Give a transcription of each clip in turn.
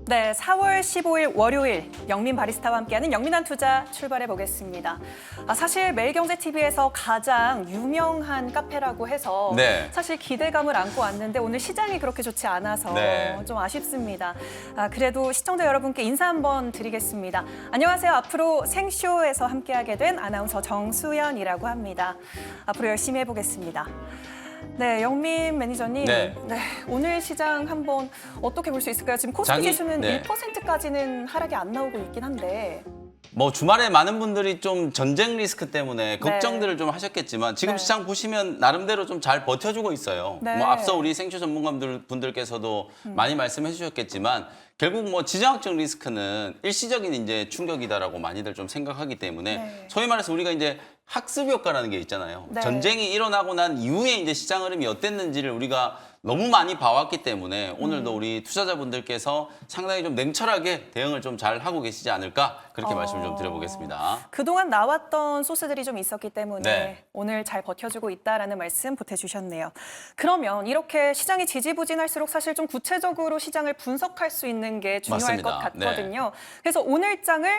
네, 4월 15일 월요일 영민 바리스타와 함께하는 영민한 투자 출발해 보겠습니다. 사실 매일경제TV에서 가장 유명한 카페라고 해서 네. 사실 기대감을 안고 왔는데 오늘 시장이 그렇게 좋지 않아서 네. 좀 아쉽습니다. 그래도 시청자 여러분께 인사 한번 드리겠습니다. 안녕하세요. 앞으로 생쇼에서 함께하게 된 아나운서 정수연이라고 합니다. 앞으로 열심히 해보겠습니다. 네, 영민 매니저님. 네. 오늘 시장 한번 어떻게 볼 수 있을까요? 지금 코스피 지수는 네. 1%까지는 하락이 안 나오고 있긴 한데. 뭐 주말에 많은 분들이 좀 전쟁 리스크 때문에 걱정들을 좀 하셨겠지만 지금 네. 시장 보시면 나름대로 좀 잘 버텨주고 있어요. 네. 뭐 앞서 우리 생쇼 전문가분들께서도 많이 말씀해 주셨겠지만 결국 뭐 지정학적 리스크는 일시적인 이제 충격이다라고 많이들 좀 생각하기 때문에 네. 소위 말해서 우리가 이제 학습 효과라는 게 있잖아요. 네. 전쟁이 일어나고 난 이후에 이제 시장 흐름이 어땠는지를 우리가 너무 많이 봐왔기 때문에 오늘도 우리 투자자분들께서 상당히 좀 냉철하게 대응을 좀 잘 하고 계시지 않을까 그렇게 말씀을 좀 드려보겠습니다. 그동안 나왔던 소스들이 좀 있었기 때문에 네. 오늘 잘 버텨주고 있다라는 말씀 보태주셨네요. 그러면 이렇게 시장이 지지부진할수록 사실 좀 구체적으로 시장을 분석할 수 있는 게 중요할 맞습니다. 것 같거든요. 그래서 오늘 장을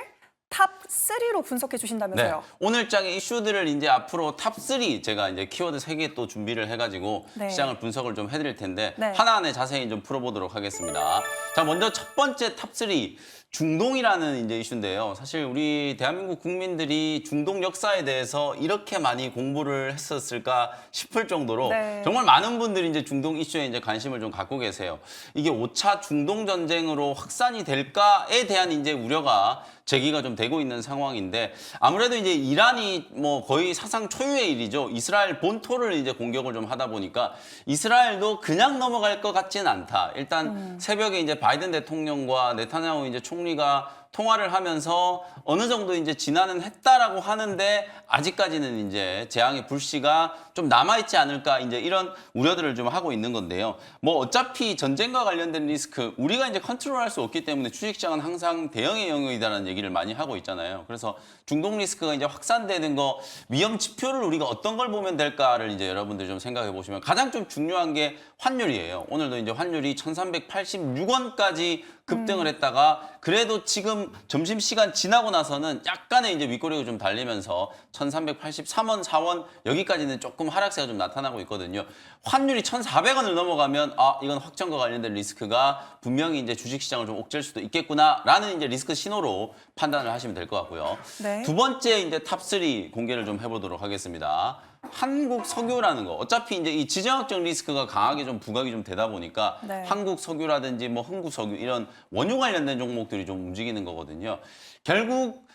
탑3로 분석해 주신다면서요? 네. 오늘 장의 이슈들을 이제 앞으로 탑3 제가 이제 키워드 3개 또 준비를 해가지고 네. 시장을 분석을 좀 해드릴 텐데 네. 하나하나 자세히 좀 풀어보도록 하겠습니다. 자, 먼저 첫 번째 탑3 중동이라는 이제 이슈인데요. 사실 우리 대한민국 국민들이 중동 역사에 대해서 이렇게 많이 공부를 했었을까 싶을 정도로 네. 정말 많은 분들이 이제 중동 이슈에 이제 관심을 좀 갖고 계세요. 이게 5차 중동 전쟁으로 확산이 될까에 대한 이제 우려가 제기가 좀 되고 있는 상황인데 아무래도 이제 이란이 뭐 거의 사상 초유의 일이죠. 이스라엘 본토를 이제 공격을 좀 하다 보니까 이스라엘도 그냥 넘어갈 것 같지는 않다. 일단 새벽에 이제 바이든 대통령과 네타냐후 이제 총리가 통화를 하면서 어느 정도 이제 진화는 했다라고 하는데 아직까지는 이제 재앙의 불씨가 좀 남아있지 않을까 이제 이런 우려들을 좀 하고 있는 건데요. 뭐 어차피 전쟁과 관련된 리스크 우리가 이제 컨트롤할 수 없기 때문에 주식시장은 항상 대응의 영역이다라는 얘기를 많이 하고 있잖아요. 그래서 중동 리스크가 이제 확산되는 거 위험 지표를 우리가 어떤 걸 보면 될까를 이제 여러분들이 좀 생각해 보시면 가장 좀 중요한 게 환율이에요. 오늘도 이제 환율이 1,386원까지 급등을 했다가 그래도 지금 점심시간 지나고 나서는 약간의 이제 윗꼬리가 좀 달리면서 1,383원, 4원 여기까지는 조금 하락세가 좀 나타나고 있거든요. 환율이 1,400원을 넘어가면 이건 확정과 관련된 리스크가 분명히 이제 주식시장을 좀 옥죄일 수도 있겠구나라는 이제 리스크 신호로 판단을 하시면 될 것 같고요. 네. 두 번째 이제 탑3 공개를 좀 해보도록 하겠습니다. 한국 석유라는 거. 어차피 이제 이 지정학적 리스크가 강하게 좀 부각이 좀 되다 보니까 네. 한국 석유라든지 뭐 흥국 석유 이런 원유 관련된 종목들이 좀 움직이는 거거든요. 결국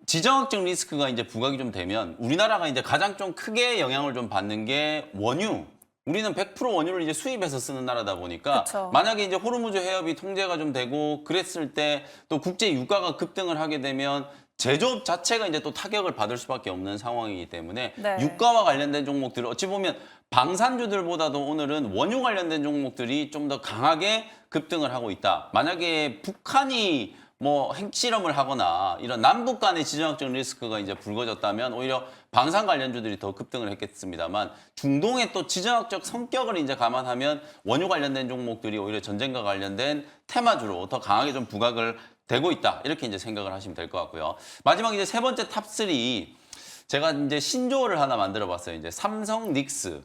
지정학적 리스크가 이제 부각이 좀 되면 우리나라가 이제 가장 좀 크게 영향을 좀 받는 게 원유. 우리는 100% 원유를 이제 수입해서 쓰는 나라다 보니까 그쵸. 만약에 이제 호르무즈 해협이 통제가 좀 되고 그랬을 때 또 국제 유가가 급등을 하게 되면 제조업 자체가 이제 또 타격을 받을 수밖에 없는 상황이기 때문에 네. 유가와 관련된 종목들을 어찌 보면 방산주들보다도 오늘은 원유 관련된 종목들이 좀 더 강하게 급등을 하고 있다. 만약에 북한이 뭐 핵실험을 하거나 이런 남북 간의 지정학적 리스크가 이제 불거졌다면 오히려 방산 관련주들이 더 급등을 했겠습니다만 중동의 또 지정학적 성격을 이제 감안하면 원유 관련된 종목들이 오히려 전쟁과 관련된 테마주로 더 강하게 좀 부각을 되고 있다. 이렇게 이제 생각을 하시면 될 것 같고요. 마지막 이제 세 번째 탑3 제가 이제 신조어를 하나 만들어 봤어요. 이제 삼성 닉스.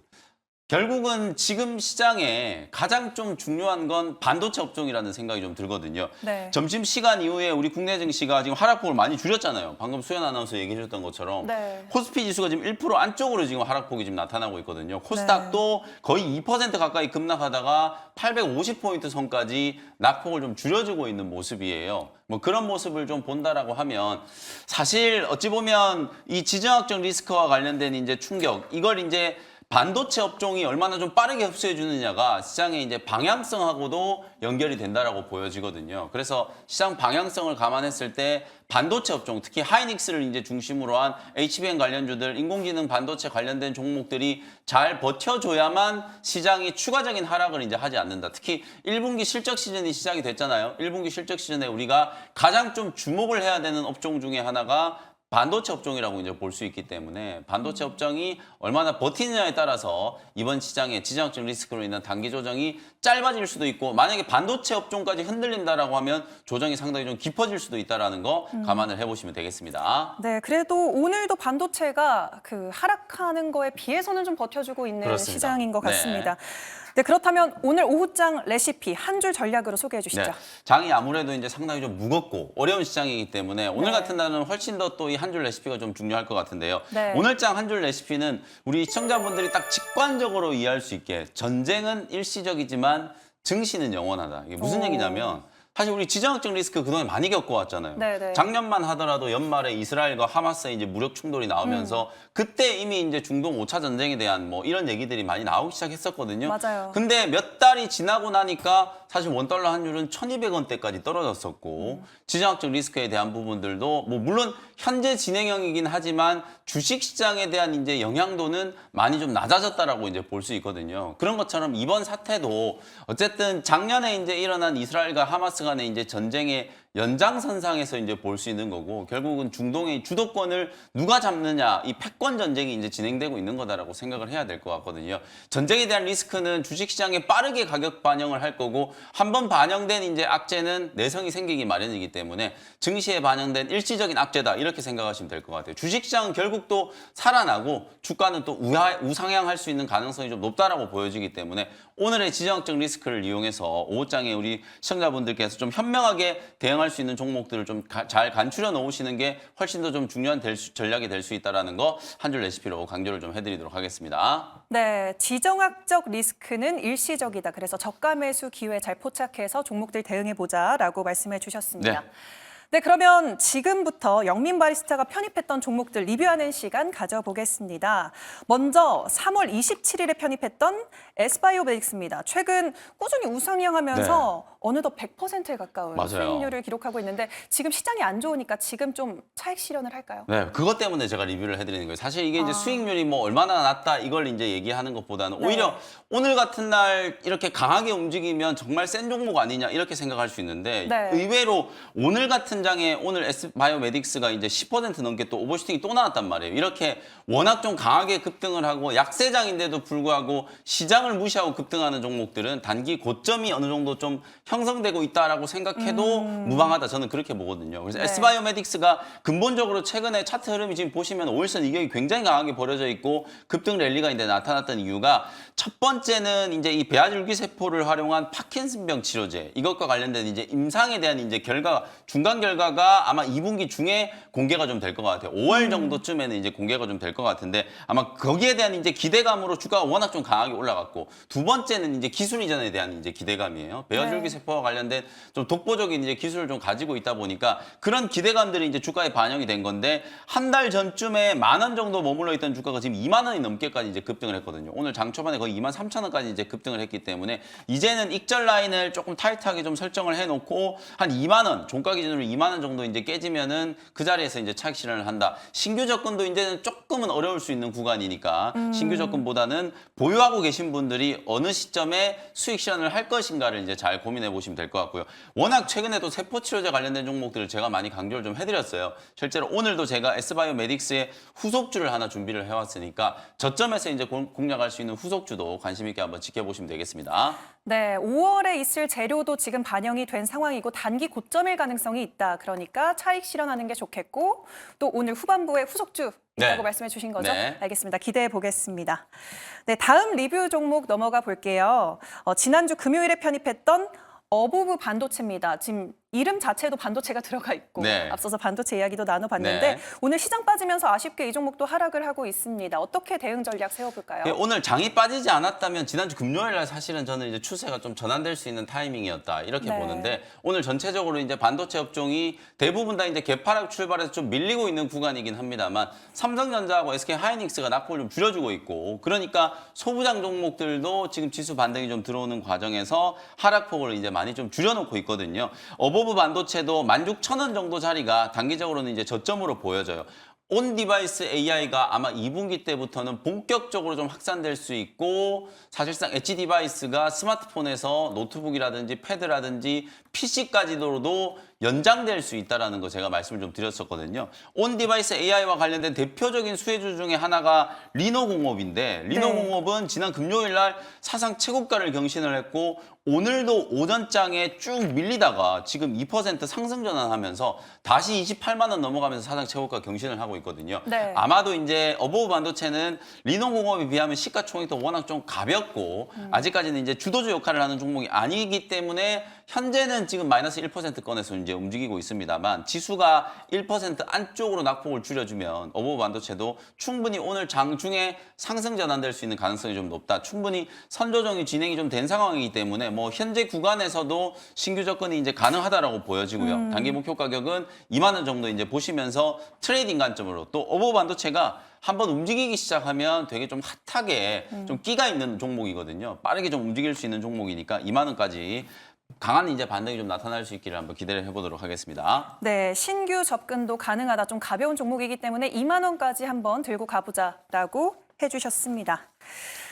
결국은 지금 시장에 가장 좀 중요한 건 반도체 업종이라는 생각이 좀 들거든요. 네. 점심시간 이후에 우리 국내 증시가 지금 하락폭을 많이 줄였잖아요. 방금 수연 아나운서 얘기해 주셨던 것처럼. 네. 코스피 지수가 지금 1% 안쪽으로 지금 하락폭이 지금 나타나고 있거든요. 코스닥도 거의 2% 가까이 급락하다가 850포인트 선까지 낙폭을 좀 줄여주고 있는 모습이에요. 뭐 그런 모습을 좀 본다라고 하면 사실 어찌 보면 이 지정학적 리스크와 관련된 이제 충격 이걸 이제 반도체 업종이 얼마나 좀 빠르게 흡수해 주느냐가 시장의 이제 방향성하고도 연결이 된다라고 보여지거든요. 그래서 시장 방향성을 감안했을 때 반도체 업종, 특히 하이닉스를 이제 중심으로 한 HBM 관련주들, 인공지능 반도체 관련된 종목들이 잘 버텨줘야만 시장이 추가적인 하락을 이제 하지 않는다. 특히 1분기 실적 시즌이 시작이 됐잖아요. 1분기 실적 시즌에 우리가 가장 좀 주목을 해야 되는 업종 중에 하나가 반도체 업종이라고 이제 볼 수 있기 때문에 반도체 업종이 얼마나 버티느냐에 따라서 이번 시장의 지정학적 리스크로 인한 단기 조정이 짧아질 수도 있고 만약에 반도체 업종까지 흔들린다라고 하면 조정이 상당히 좀 깊어질 수도 있다라는 거 감안을 해보시면 되겠습니다. 네, 그래도 오늘도 반도체가 그 하락하는 거에 비해서는 좀 버텨주고 있는 그렇습니다. 시장인 것 네. 같습니다. 네, 그렇다면 오늘 오후장 레시피 한 줄 전략으로 소개해 주시죠. 네, 장이 아무래도 이제 상당히 좀 무겁고 어려운 시장이기 때문에 오늘 같은 날은 훨씬 더 또 이 한 줄 레시피가 좀 중요할 것 같은데요. 네. 오늘 장 한 줄 레시피는 우리 시청자분들이 딱 직관적으로 이해할 수 있게 전쟁은 일시적이지만 증시는 영원하다. 이게 무슨 오. 얘기냐면 사실 우리 지정학적 리스크 그동안 많이 겪어왔잖아요. 네네. 작년만 하더라도 연말에 이스라엘과 하마스의 이제 무력 충돌이 나오면서 그때 이미 이제 중동 5차 전쟁에 대한 뭐 이런 얘기들이 많이 나오기 시작했었거든요. 맞아요. 근데 몇 달이 지나고 나니까 사실 원달러 환율은 1,200원대까지 떨어졌었고 지정학적 리스크에 대한 부분들도 뭐 물론 현재 진행형이긴 하지만 주식 시장에 대한 이제 영향도는 많이 좀 낮아졌다라고 이제 볼 수 있거든요. 그런 것처럼 이번 사태도 어쨌든 작년에 이제 일어난 이스라엘과 하마스 간의 이제 전쟁의 연장선상에서 이제 볼 수 있는 거고 결국은 중동의 주도권을 누가 잡느냐 이 패권 전쟁이 이제 진행되고 있는 거다라고 생각을 해야 될 것 같거든요. 전쟁에 대한 리스크는 주식시장에 빠르게 가격 반영을 할 거고 한번 반영된 이제 악재는 내성이 생기기 마련이기 때문에 증시에 반영된 일시적인 악재다 이렇게 생각하시면 될 것 같아요. 주식시장은 결국 또 살아나고 주가는 또 우상향할 수 있는 가능성이 좀 높다라고 보여지기 때문에 오늘의 지정학적 리스크를 이용해서 오후장에 우리 시청자분들께서 좀 현명하게 대응할 수 있는 종목들을 좀 잘 간추려 놓으시는 게 훨씬 더 좀 중요한 전략이 될 수 있다는 거 한 줄 레시피로 강조를 좀 해드리도록 하겠습니다. 네, 지정학적 리스크는 일시적이다. 그래서 저가 매수 기회 잘 포착해서 종목들 대응해보자라고 말씀해 주셨습니다. 네. 네, 그러면 지금부터 영민 바리스타가 편입했던 종목들 리뷰하는 시간 가져보겠습니다. 먼저 3월 27일에 편입했던 S바이오메딕스입니다. 최근 꾸준히 우상향하면서 어느덧 100%에 가까운 맞아요. 수익률을 기록하고 있는데 지금 시장이 안 좋으니까 지금 좀 차익 실현을 할까요? 네, 그것 때문에 제가 리뷰를 해드리는 거예요. 사실 이게 이제 수익률이 뭐 얼마나 낮다 이걸 이제 얘기하는 것보다는 오히려 오늘 같은 날 이렇게 강하게 움직이면 정말 센 종목 아니냐 이렇게 생각할 수 있는데 네. 의외로 오늘 같은 장에 오늘 S바이오메딕스가 이제 10% 넘게 또 오버슈팅이 또 나왔단 말이에요. 이렇게 워낙 좀 강하게 급등을 하고 약세장인데도 불구하고 시장을 무시하고 급등하는 종목들은 단기 고점이 어느 정도 좀 형성되고 있다라고 생각해도 무방하다. 저는 그렇게 보거든요. 그래서 네. S바이오메딕스가 근본적으로 최근에 차트 흐름이 지금 보시면 5일선 이격이 굉장히 강하게 벌어져 있고 급등 랠리가 이제 나타났던 이유가 첫 번째는 이제 이 배아줄기 세포를 활용한 파킨슨병 치료제 이것과 관련된 이제 임상에 대한 이제 결과 중간 결과가 아마 2분기 중에 공개가 좀 될 것 같아요. 5월 정도쯤에는 이제 공개가 좀 될 것 같은데 아마 거기에 대한 이제 기대감으로 주가가 워낙 좀 강하게 올라갔고 두 번째는 이제 기술 이전에 대한 이제 기대감이에요. 배아줄기 세포와 관련된 좀 독보적인 이제 기술을 좀 가지고 있다 보니까 그런 기대감들이 이제 주가에 반영이 된 건데 한 달 전쯤에 10,000원 정도 머물러 있던 주가가 지금 2만 원이 넘게까지 이제 급등을 했거든요. 오늘 장 초반에 거의 23,000원까지 이제 급등을 했기 때문에 이제는 익절 라인을 조금 타이트하게 좀 설정을 해놓고 한 2만 원 종가 기준으로 2만 원 정도 이제 깨지면은 그 자리에서 이제 차익 실현을 한다. 신규 접근도 이제는 조금은 어려울 수 있는 구간이니까 신규 접근보다는 보유하고 계신 분들이 어느 시점에 수익 실현을 할 것인가를 이제 잘 고민해 보시면 될 것 같고요. 워낙 최근에도 세포 치료제 관련된 종목들을 제가 많이 강조를 좀 해드렸어요. 실제로 오늘도 제가 S바이오메딕스의 후속주를 하나 준비를 해왔으니까 저점에서 이제 공략할 수 있는 후속주도 관심 있게 한번 지켜보시면 되겠습니다. 네, 5월에 있을 재료도 지금 반영이 된 상황이고 단기 고점일 가능성이 있다. 그러니까 차익 실현하는 게 좋겠고 또 오늘 후반부에 후속주 라고 말씀해 주신 거죠? 네. 알겠습니다. 기대해 보겠습니다. 네, 다음 리뷰 종목 넘어가 볼게요. 지난주 금요일에 편입했던 어보브 반도체입니다. 지금 이름 자체도 반도체가 들어가 있고 네. 앞서서 반도체 이야기도 나눠봤는데 네. 오늘 시장 빠지면서 아쉽게 이 종목도 하락을 하고 있습니다. 어떻게 대응 전략 세워볼까요? 오늘 장이 빠지지 않았다면 지난주 금요일 날 사실은 저는 이제 추세가 좀 전환될 수 있는 타이밍이었다 이렇게 네. 보는데 오늘 전체적으로 이제 반도체 업종이 대부분 다 이제 개파락 출발해서 좀 밀리고 있는 구간이긴 합니다만 삼성전자하고 SK하이닉스가 낙폭을 좀 줄여주고 있고 그러니까 소부장 종목들도 지금 지수 반등이 좀 들어오는 과정에서 하락폭을 이제 많이 좀 줄여놓고 있거든요. 어보브 반도체도 16,000원 정도 자리가 단기적으로는 이제 저점으로 보여져요. 온 디바이스 AI가 아마 2분기 때부터는 본격적으로 좀 확산될 수 있고 사실상 엣지 디바이스가 스마트폰에서 노트북이라든지 패드라든지 PC까지도 연장될 수 있다라는 거 제가 말씀을 좀 드렸었거든요. 온 디바이스 AI와 관련된 대표적인 수혜주 중에 하나가 리노공업인데 리노공업은 지난 금요일 날 사상 최고가를 경신을 했고 오늘도 오전장에 쭉 밀리다가 지금 2% 상승 전환하면서 다시 28만 원 넘어가면서 사상 최고가 경신을 하고 있거든요. 네. 아마도 이제 어보브 반도체는 리노공업에 비하면 시가총액도 워낙 좀 가볍고 아직까지는 이제 주도주 역할을 하는 종목이 아니기 때문에 현재는 지금 마이너스 1%권에서 이제 움직이고 있습니다만 지수가 1% 안쪽으로 낙폭을 줄여주면 어보브 반도체도 충분히 오늘 장중에 상승 전환될 수 있는 가능성이 좀 높다. 충분히 선조정이 진행이 좀 된 상황이기 때문에 뭐 현재 구간에서도 신규 접근이 이제 가능하다라고 보여지고요. 단기 목표 가격은 2만 원 정도 이제 보시면서 트레이딩 관점으로 또 어보브 반도체가 한번 움직이기 시작하면 되게 좀 핫하게 좀 끼가 있는 종목이거든요. 빠르게 좀 움직일 수 있는 종목이니까 2만 원까지 강한 이제 반등이 좀 나타날 수 있기를 한번 기대를 해보도록 하겠습니다. 네, 신규 접근도 가능하다. 좀 가벼운 종목이기 때문에 2만 원까지 한번 들고 가보자라고 해주셨습니다.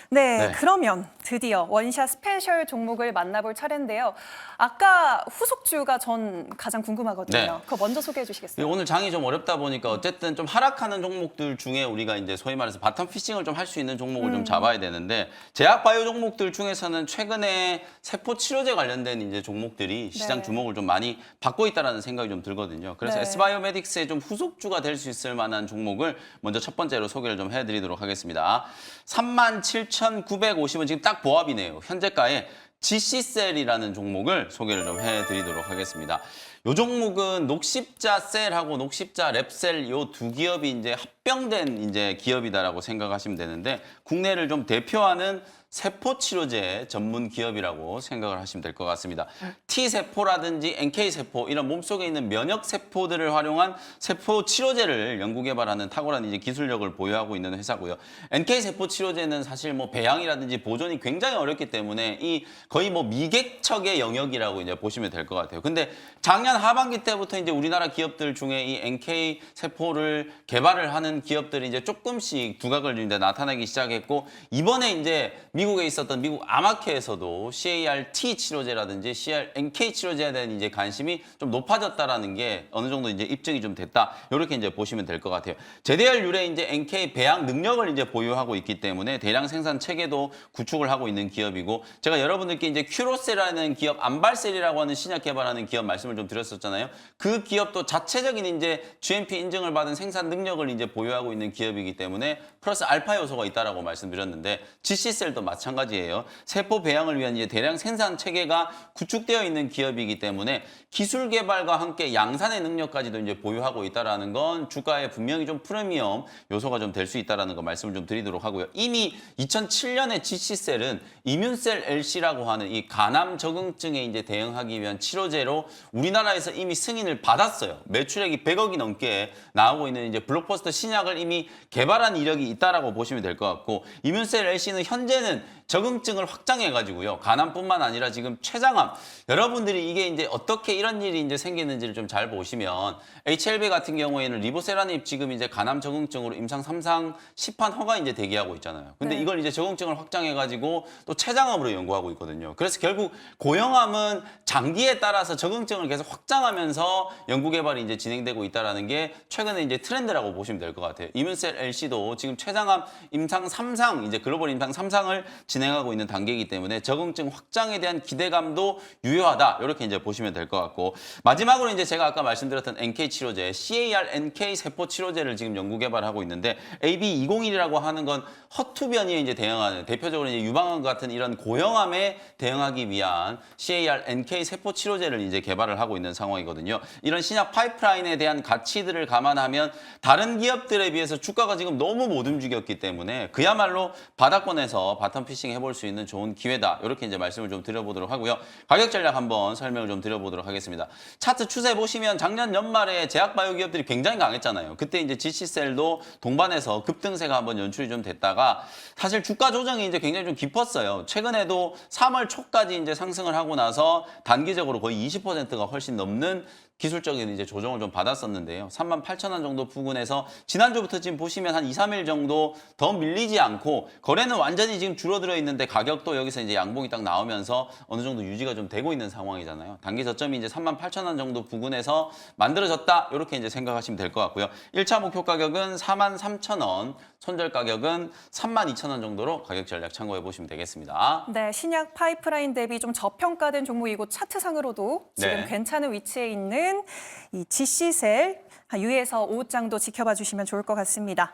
네, 그러면 드디어 원샷 스페셜 종목을 만나볼 차례인데요. 아까 후속주가 전 가장 궁금하거든요. 네. 그거 먼저 소개해 주시겠어요? 오늘 장이 좀 어렵다 보니까 어쨌든 좀 하락하는 종목들 중에 우리가 이제 소위 말해서 바텀 피싱을 좀 할 수 있는 종목을 좀 잡아야 되는데 제약 바이오 종목들 중에서는 최근에 세포 치료제 관련된 이제 종목들이 시장 네. 주목을 좀 많이 받고 있다라는 생각이 좀 들거든요. 그래서 네. S바이오메딕스의 좀 후속주가 될 수 있을 만한 종목을 먼저 첫 번째로 소개를 좀 해드리도록 하겠습니다. 37,950원 지금 딱 보합이네요. 현재가에 GC셀이라는 종목을 소개를 좀 해드리도록 하겠습니다. 이 종목은 녹십자 셀하고 녹십자 랩셀 요 두 기업이 이제 합병된 이제 기업이다라고 생각하시면 되는데 국내를 좀 대표하는 세포 치료제 전문 기업이라고 생각을 하시면 될 것 같습니다. T세포라든지 NK세포 이런 몸속에 있는 면역 세포들을 활용한 세포 치료제를 연구 개발하는 탁월한 이제 기술력을 보유하고 있는 회사고요. NK세포 치료제는 사실 뭐 배양이라든지 보존이 굉장히 어렵기 때문에 이 거의 뭐 미개척의 영역이라고 이제 보시면 될 것 같아요. 근데 작년 하반기 때부터 이제 우리나라 기업들 중에 이 NK세포를 개발을 하는 기업들이 이제 조금씩 두각을 이제 나타나기 시작했고 이번에 이제 미국에 있었던 미국 아마케에서도 CAR-T 치료제라든지 CAR-NK 치료제에 대한 이제 관심이 좀 높아졌다라는 게 어느 정도 이제 입증이 좀 됐다. 이렇게 이제 보시면 될 것 같아요. 제대열 유래 이제 NK 배양 능력을 이제 보유하고 있기 때문에 대량 생산 체계도 구축을 하고 있는 기업이고 제가 여러분들께 이제 큐로셀이라는 기업 안발셀이라고 하는 신약 개발하는 기업 말씀을 좀 드렸었잖아요. 그 기업도 자체적인 이제 GMP 인증을 받은 생산 능력을 이제 보유하고 있는 기업이기 때문에 플러스 알파 요소가 있다라고 말씀드렸는데 GC셀도 마찬가지예요. 세포 배양을 위한 이제 대량 생산 체계가 구축되어 있는 기업이기 때문에 기술 개발과 함께 양산의 능력까지도 이제 보유하고 있다라는 건 주가에 분명히 좀 프리미엄 요소가 좀 될 수 있다라는 거 말씀을 좀 드리도록 하고요. 이미 2007년에 GC셀은 이뮨셀 LC라고 하는 이 간암 적응증에 이제 대응하기 위한 치료제로 우리나라에서 이미 승인을 받았어요. 매출액이 100억이 넘게 나오고 있는 이제 블록버스터 신약을 이미 개발한 이력이 있다라고 보시면 될 것 같고 이뮨셀 LC는 현재는 적응증을 확장해가지고요. 간암뿐만 아니라 지금 췌장암. 여러분들이 이게 이제 어떻게 이런 일이 이제 생기는지를 좀 잘 보시면 HLB 같은 경우에는 리보세라닙 지금 이제 간암 적응증으로 임상 3상 시판 허가 이제 대기하고 있잖아요. 근데 네. 이걸 이제 적응증을 확장해가지고 또 췌장암으로 연구하고 있거든요. 그래서 결국 고형암은 장기에 따라서 적응증을 계속 확장하면서 연구 개발이 이제 진행되고 있다라는 게 최근에 이제 트렌드라고 보시면 될 것 같아요. 이뮨셀 LC도 지금 췌장암 임상 3상 이제 글로벌 임상 3상을 진행하고 있는 단계이기 때문에 적응증 확장에 대한 기대감도 유효하다. 이렇게 이제 보시면 될 것 같고 마지막으로 이제 제가 아까 말씀드렸던 NK 치료제 CAR-NK 세포 치료제를 지금 연구 개발하고 있는데 AB201이라고 하는 건 허투변이에 이제 대응하는 대표적으로 이제 유방암 같은 이런 고형암에 대응하기 위한 CAR-NK 세포 치료제를 이제 개발을 하고 있는 상황이거든요. 이런 신약 파이프라인에 대한 가치들을 감안하면 다른 기업들에 비해서 주가가 지금 너무 못 움직였기 때문에 그야말로 바닥권에서 바텀 피싱 해볼 수 있는 좋은 기회다. 이렇게 이제 말씀을 좀 드려보도록 하고요. 가격 전략 한번 설명을 좀 드려보도록 하겠습니다. 차트 추세 보시면 작년 연말에 제약바이오 기업들이 굉장히 강했잖아요. 그때 이제 GC셀도 동반해서 급등세가 한번 연출이 좀 됐다가 사실 주가 조정이 이제 굉장히 좀 깊었어요. 최근에도 3월 초까지 이제 상승을 하고 나서 단기적으로 거의 20%가 훨씬 넘는 기술적인 이제 조정을 좀 받았었는데요. 38,000원 정도 부근에서 지난주부터 지금 보시면 한 2, 3일 정도 더 밀리지 않고 거래는 완전히 지금 줄어들어 있는데 가격도 여기서 이제 양봉이 딱 나오면서 어느 정도 유지가 좀 되고 있는 상황이잖아요. 단기 저점이 이제 38,000원 정도 부근에서 만들어졌다. 이렇게 이제 생각하시면 될 것 같고요. 1차 목표 가격은 43,000원, 손절 가격은 32,000원 정도로 가격 전략 참고해 보시면 되겠습니다. 네, 신약 파이프라인 대비 좀 저평가된 종목이고 차트상으로도 지금 네. 괜찮은 위치에 있는 이 GC셀 유에서 5장도 지켜봐 주시면 좋을 것 같습니다.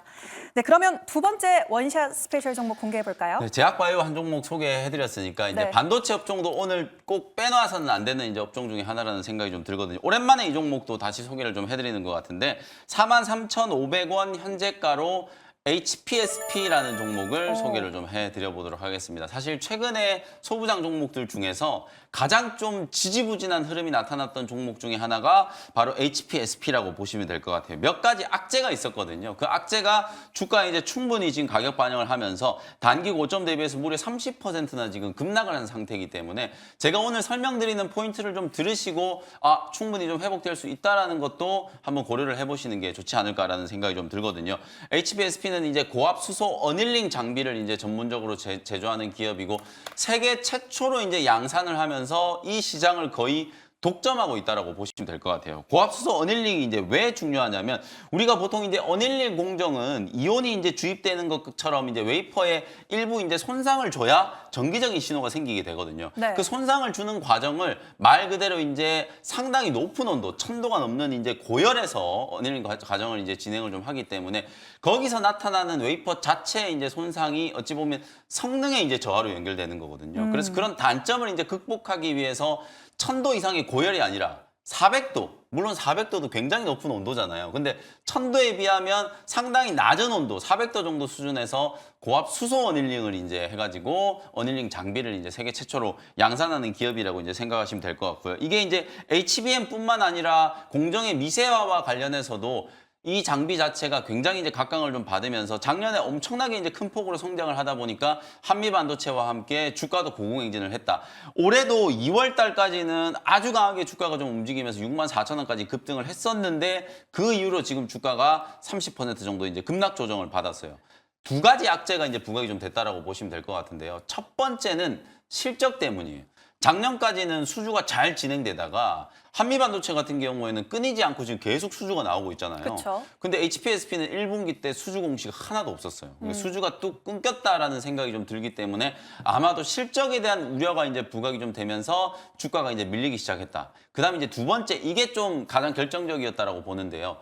네, 그러면 두 번째 원샷 스페셜 종목 공개해 볼까요? 네, 제약바이오 한 종목 소개해드렸으니까 이제 네. 반도체 업종도 오늘 꼭 빼놓아서는 안 되는 이제 업종 중에 하나라는 생각이 좀 들거든요. 오랜만에 이 종목도 다시 소개를 좀 해드리는 것 같은데 43,500원 현재가로 HPSP라는 종목을 소개를 좀 해드려보도록 하겠습니다. 사실 최근에 소부장 종목들 중에서 가장 좀 지지부진한 흐름이 나타났던 종목 중에 하나가 바로 HPSP라고 보시면 될 것 같아요. 몇 가지 악재가 있었거든요. 그 악재가 주가에 이제 충분히 지금 가격 반영을 하면서 단기 고점 대비해서 무려 30%나 지금 급락을 한 상태이기 때문에 제가 오늘 설명드리는 포인트를 좀 들으시고 충분히 좀 회복될 수 있다라는 것도 한번 고려를 해보시는 게 좋지 않을까라는 생각이 좀 들거든요. HPSP는 이제 고압 수소 어닐링 장비를 이제 전문적으로 제조하는 기업이고 세계 최초로 이제 양산을 하면서 이 시장을 거의 독점하고 있다라고 보시면 될 것 같아요. 고압수소 어닐링이 이제 왜 중요하냐면 우리가 보통 이제 어닐링 공정은 이온이 이제 주입되는 것처럼 이제 웨이퍼에 일부 이제 손상을 줘야 전기적인 신호가 생기게 되거든요. 네. 그 손상을 주는 과정을 말 그대로 이제 상당히 높은 온도, 1000도가 넘는 이제 고열에서 어닐링 과정을 이제 진행을 좀 하기 때문에 거기서 나타나는 웨이퍼 자체의 이제 손상이 어찌 보면 성능의 이제 저하로 연결되는 거거든요. 그래서 그런 단점을 이제 극복하기 위해서 1000도 이상의 고열이 아니라 400도, 물론 400도도 굉장히 높은 온도잖아요. 근데 1000도에 비하면 상당히 낮은 온도, 400도 정도 수준에서 고압 수소 어닐링을 이제 해가지고 어닐링 장비를 이제 세계 최초로 양산하는 기업이라고 이제 생각하시면 될 것 같고요. 이게 이제 HBM뿐만 아니라 공정의 미세화와 관련해서도 이 장비 자체가 굉장히 이제 각광을 좀 받으면서 작년에 엄청나게 이제 큰 폭으로 성장을 하다 보니까 한미 반도체와 함께 주가도 고공행진을 했다. 올해도 2월 달까지는 아주 강하게 주가가 좀 움직이면서 64,000원까지 급등을 했었는데 그 이후로 지금 주가가 30% 정도 이제 급락 조정을 받았어요. 두 가지 악재가 이제 부각이 좀 됐다라고 보시면 될 것 같은데요. 첫 번째는 실적 때문이에요. 작년까지는 수주가 잘 진행되다가 한미반도체 같은 경우에는 끊이지 않고 지금 계속 수주가 나오고 있잖아요. 그쵸. 근데 HPSP는 1분기 때 수주 공시가 하나도 없었어요. 수주가 뚝 끊겼다라는 생각이 좀 들기 때문에 아마도 실적에 대한 우려가 이제 부각이 좀 되면서 주가가 이제 밀리기 시작했다. 그다음에 이제 두 번째, 이게 좀 가장 결정적이었다라고 보는데요.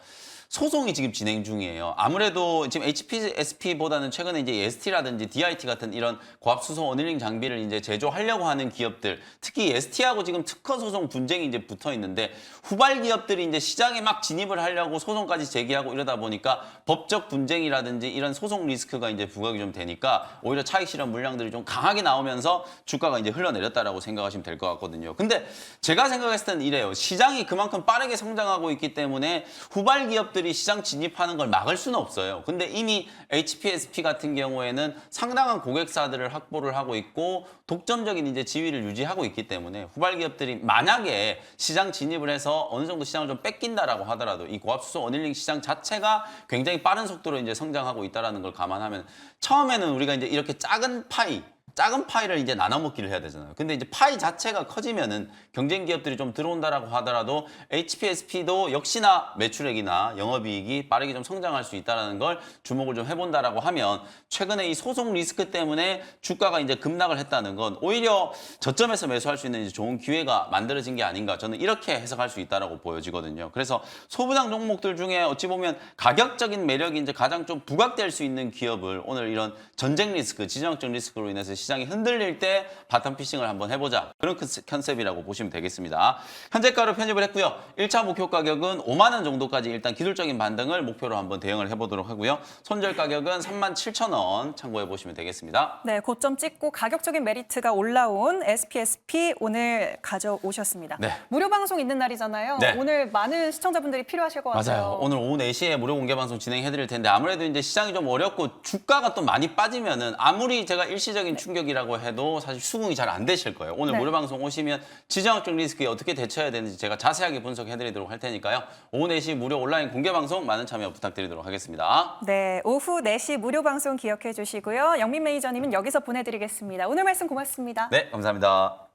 소송이 지금 진행 중이에요. 아무래도 지금 HPSP보다는 최근에 이제 ST라든지 DIT 같은 이런 고압수소 어닐링 장비를 이제 제조하려고 하는 기업들, 특히 ST하고 지금 특허 소송 분쟁이 이제 붙어 있는데 후발 기업들이 이제 시장에 막 진입을 하려고 소송까지 제기하고 이러다 보니까 법적 분쟁이라든지 이런 소송 리스크가 이제 부각이 좀 되니까 오히려 차익 실현 물량들이 좀 강하게 나오면서 주가가 이제 흘러내렸다라고 생각하시면 될 것 같거든요. 근데 제가 생각했을 때는 이래요. 시장이 그만큼 빠르게 성장하고 있기 때문에 후발 기업들이 시장 진입하는 걸 막을 수는 없어요. 근데 이미 HPSP 같은 경우에는 상당한 고객사들을 확보를 하고 있고 독점적인 이제 지위를 유지하고 있기 때문에 후발 기업들이 만약에 시장 진입을 해서 어느 정도 시장을 좀 뺏긴다라고 하더라도 이 고압수소 어닐링 시장 자체가 굉장히 빠른 속도로 이제 성장하고 있다라는 걸 감안하면 처음에는 우리가 이제 이렇게 작은 파이를 이제 나눠 먹기를 해야 되잖아요. 근데 이제 파이 자체가 커지면은 경쟁 기업들이 좀 들어온다라고 하더라도 HPSP도 역시나 매출액이나 영업이익이 빠르게 좀 성장할 수 있다라는 걸 주목을 좀 해본다라고 하면 최근에 이 소송 리스크 때문에 주가가 이제 급락을 했다는 건 오히려 저점에서 매수할 수 있는 이제 좋은 기회가 만들어진 게 아닌가, 저는 이렇게 해석할 수 있다라고 보여지거든요. 그래서 소부장 종목들 중에 어찌 보면 가격적인 매력이 이제 가장 좀 부각될 수 있는 기업을 오늘 이런 전쟁 리스크, 지정학적 리스크로 인해서 시장이 흔들릴 때 바텀 피싱을 한번 해보자, 그런 컨셉이라고 보시면 되겠습니다. 현재가로 편입을 했고요. 1차 목표 가격은 5만 원 정도까지 일단 기술적인 반등을 목표로 한번 대응을 해보도록 하고요. 손절 가격은 37,000원 참고해 보시면 되겠습니다. 네, 고점 찍고 가격적인 메리트가 올라온 SPSP 오늘 가져오셨습니다. 네. 무료 방송 있는 날이잖아요. 네. 오늘 많은 시청자분들이 필요하실 것 같아요. 맞아요. 오늘 오후 4시에 무료 공개 방송 진행해 드릴 텐데 아무래도 이제 시장이 좀 어렵고 주가가 또 많이 빠지면은 아무리 제가 일시적인 충격이라고 해도 사실 수긍이 잘 안 되실 거예요. 오늘 네. 무료 방송 오시면 지정학적 리스크에 어떻게 대처해야 되는지 제가 자세하게 분석해드리도록 할 테니까요. 오후 4시 무료 온라인 공개 방송 많은 참여 부탁드리도록 하겠습니다. 네, 오후 4시 무료 방송 기억해 주시고요. 영민 매니저님은 여기서 보내드리겠습니다. 오늘 말씀 고맙습니다. 네, 감사합니다.